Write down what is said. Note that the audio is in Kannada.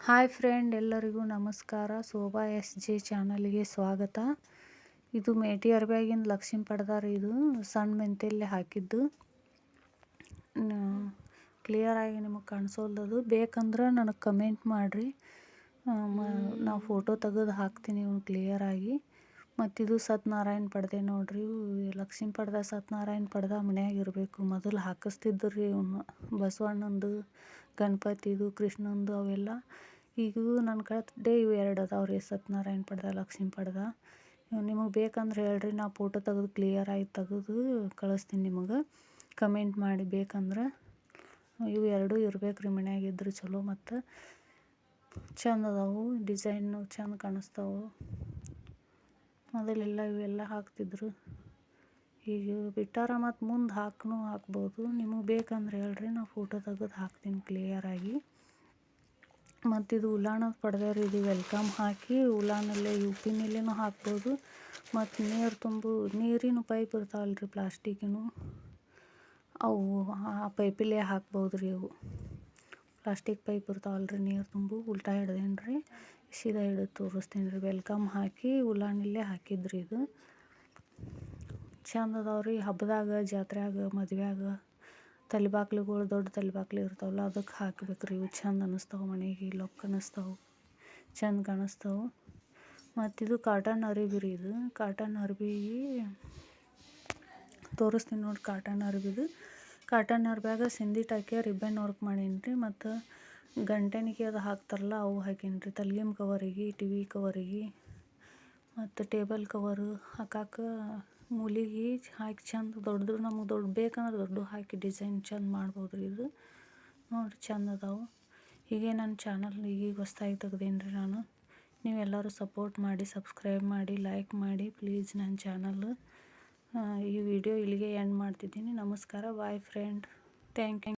ಹಾಯ್ ಫ್ರೆಂಡ್, ಎಲ್ಲರಿಗೂ ನಮಸ್ಕಾರ. ಶೋಭಾ ಎಸ್ ಜೆ ಚಾನಲ್ಗೆ ಸ್ವಾಗತ. ಇದು ಮೇಟಿ ಅರ್ಬ್ಯಾಗಿಂದ ಲಕ್ಷ್ಮೀ ಪಡ್ದಾರ. ಇದು ಸಣ್ಣ ಮೆಂತೆಲ್ಲೇ ಹಾಕಿದ್ದು. ಕ್ಲಿಯರಾಗಿ ನಿಮಗೆ ಕಾಣಿಸೋಲ್ದದು. ಬೇಕಂದ್ರೆ ನನಗೆ ಕಮೆಂಟ್ ಮಾಡಿರಿ, ನಾವು ಫೋಟೋ ತೆಗೆದು ಹಾಕ್ತೀನಿ ಇವ್ನು ಕ್ಲಿಯರಾಗಿ. ಮತ್ತಿದು ಸತ್ಯನಾರಾಯಣ ಪಡ್ದೆ ನೋಡ್ರಿ. ಲಕ್ಷ್ಮೀ ಪಡ್ದ ಸತ್ಯನಾರಾಯಣ ಪಡ್ದ ಮನ್ಯಾಗ ಇರಬೇಕು. ಮೊದಲು ಹಾಕಿಸ್ತಿದ್ರು ರೀ ಇವನ್ನ, ಬಸವಣ್ಣಂದು, ಗಣಪತಿದು, ಕೃಷ್ಣಂದು ಅವೆಲ್ಲ. ಈಗ ನನ್ನ ಕಡೆ ಇವು ಎರಡು ಅದಾವ್ರಿ, ಸತ್ಯನಾರಾಯಣ ಪಡ್ದ, ಲಕ್ಷ್ಮೀ ಪಡ್ದ. ನಿಮಗೆ ಬೇಕಂದ್ರೆ ಹೇಳ್ರಿ, ನಾ ಫೋಟೋ ತೆಗೆದು ಕ್ಲಿಯರಾಗಿ ತೆಗೆದು ಕಳಿಸ್ತೀನಿ ನಿಮಗೆ. ಕಮೆಂಟ್ ಮಾಡಿ ಬೇಕಂದ್ರೆ. ಇವು ಎರಡೂ ಇರ್ಬೇಕು ರೀ ಮನ್ಯಾಗಿದ್ರೆ ಚಲೋ. ಮತ್ತು ಚಂದ ಅದಾವು, ಡಿಸೈನು ಚಂದ ಕಾಣಿಸ್ತಾವೆ. ಮೊದಲೆಲ್ಲ ಇವೆಲ್ಲ ಹಾಕ್ತಿದ್ರು, ಈಗ ಬಿಟ್ಟಾರ. ಮತ್ತು ಮುಂದೆ ಹಾಕ್ಬೋದು. ನಿಮಗೆ ಬೇಕಂದ್ರೆ ಹೇಳ್ರಿ, ನಾ ಫೋಟೋ ತೆಗೆದು ಹಾಕ್ತೀನಿ ಕ್ಲಿಯರಾಗಿ. ಮತ್ತಿದು ಉಲಾಣದ ಪಡ್ದೇವ್ರಿ. ಇದು ವೆಲ್ಕಮ್ ಹಾಕಿ ಉಲಾನಲ್ಲೇ UPನಲ್ಲೂ ಹಾಕ್ಬೋದು. ಮತ್ತು ನೀರಿನ ಪೈಪ್ ಇರ್ತಾವಲ್ರಿ, ಪ್ಲಾಸ್ಟಿಕ್ಕಿನು, ಅವು ಆ ಪೈಪಲ್ಲೇ ಹಾಕ್ಬೋದು ರೀ. ಅವು ಪ್ಲಾಸ್ಟಿಕ್ ಪೈಪ್ ಇರ್ತಾವಲ್ರಿ, ನೀರು ತುಂಬು. ಉಲ್ಟಾ ಹಿಡ್ದೇನು ರೀ, ಸೀದಾ ಹಿಡಿದು ತೋರಿಸ್ತೀನಿ ರೀ. ವೆಲ್ಕಮ್ ಹಾಕಿ ಉಲಾನಲ್ಲೇ ಹಾಕಿದ್ರಿ. ಇದು ಚಂದ ಅದಾವ್ರಿ. ಹಬ್ಬದಾಗ, ಜಾತ್ರೆಯಾಗ, ಮದುವೆಯಾಗ, ತಲೆಬಾಗ್ಲಿಗಳು, ದೊಡ್ಡ ತಲೆಬಾಗ್ಲಿ ಇರ್ತಾವಲ್ಲ, ಅದಕ್ಕೆ ಹಾಕ್ಬೇಕ್ರಿ. ಇವು ಚಂದ ಅನ್ನಿಸ್ತಾವೆ, ಮನೆಗೆ ಲುಕ್ ಅನ್ನಿಸ್ತಾವೆ, ಚಂದ ಕಾಣಿಸ್ತಾವೆ. ಮತ್ತಿದು ಕಾಟನ್ ಅರಿಬಿ ರೀ. ಇದು ಕಾಟನ್ ಅರಿಬಿ ತೋರಿಸ್ತೀನಿ ನೋಡಿ. ಕಾಟನ್ ಅರಿಬಿದು, ಕಾಟನ್ ಅರ್ಬ್ಯಾಗ ಸಿಂಧಿಟ್ ಹಾಕಿ ರಿಬ್ಬನ್ ವರ್ಕ್ ಮಾಡೀನಿ ರೀ. ಮತ್ತು ಗಂಟೆನಿಗೆ ಅದು ಹಾಕ್ತಾರಲ್ಲ, ಅವು ಹಾಕೀನಿ ರೀ. ತಲ್ಗಿಮ್ ಕವರಿಗೆ, TV ಕವರಿಗೆ, ಮತ್ತು ಟೇಬಲ್ ಕವರು ಹಾಕಕ್ಕೆ ಮೂಲಿಗೆ ಹಾಕಿ ಚಂದ ದೊಡ್ಡದು. ನಮಗೆ ದೊಡ್ಡ ಬೇಕಂದ್ರೆ ದೊಡ್ಡ ಹಾಕಿ ಡಿಸೈನ್ ಚಂದ ಮಾಡ್ಬೋದು ರೀ. ಇದು ನೋಡಿರಿ, ಚಂದ ಅದಾವೆ. ಹೀಗೆ ನನ್ನ ಚಾನಲ್ ಈಗ ಹೊಸ್ದಾಗಿ ತೆಗ್ದೇನಿ ರೀ ನಾನು. ನೀವೆಲ್ಲರೂ ಸಪೋರ್ಟ್ ಮಾಡಿ, ಸಬ್ಸ್ಕ್ರೈಬ್ ಮಾಡಿ, ಲೈಕ್ ಮಾಡಿ ಪ್ಲೀಸ್ ನನ್ನ ಚಾನಲ್. ಈ ವಿಡಿಯೋ ಇಲ್ಲಿಗೆ ಎಂಡ್ ಮಾಡ್ತಿದ್ದೀನಿ. ನಮಸ್ಕಾರ. Bye friend. Thank you.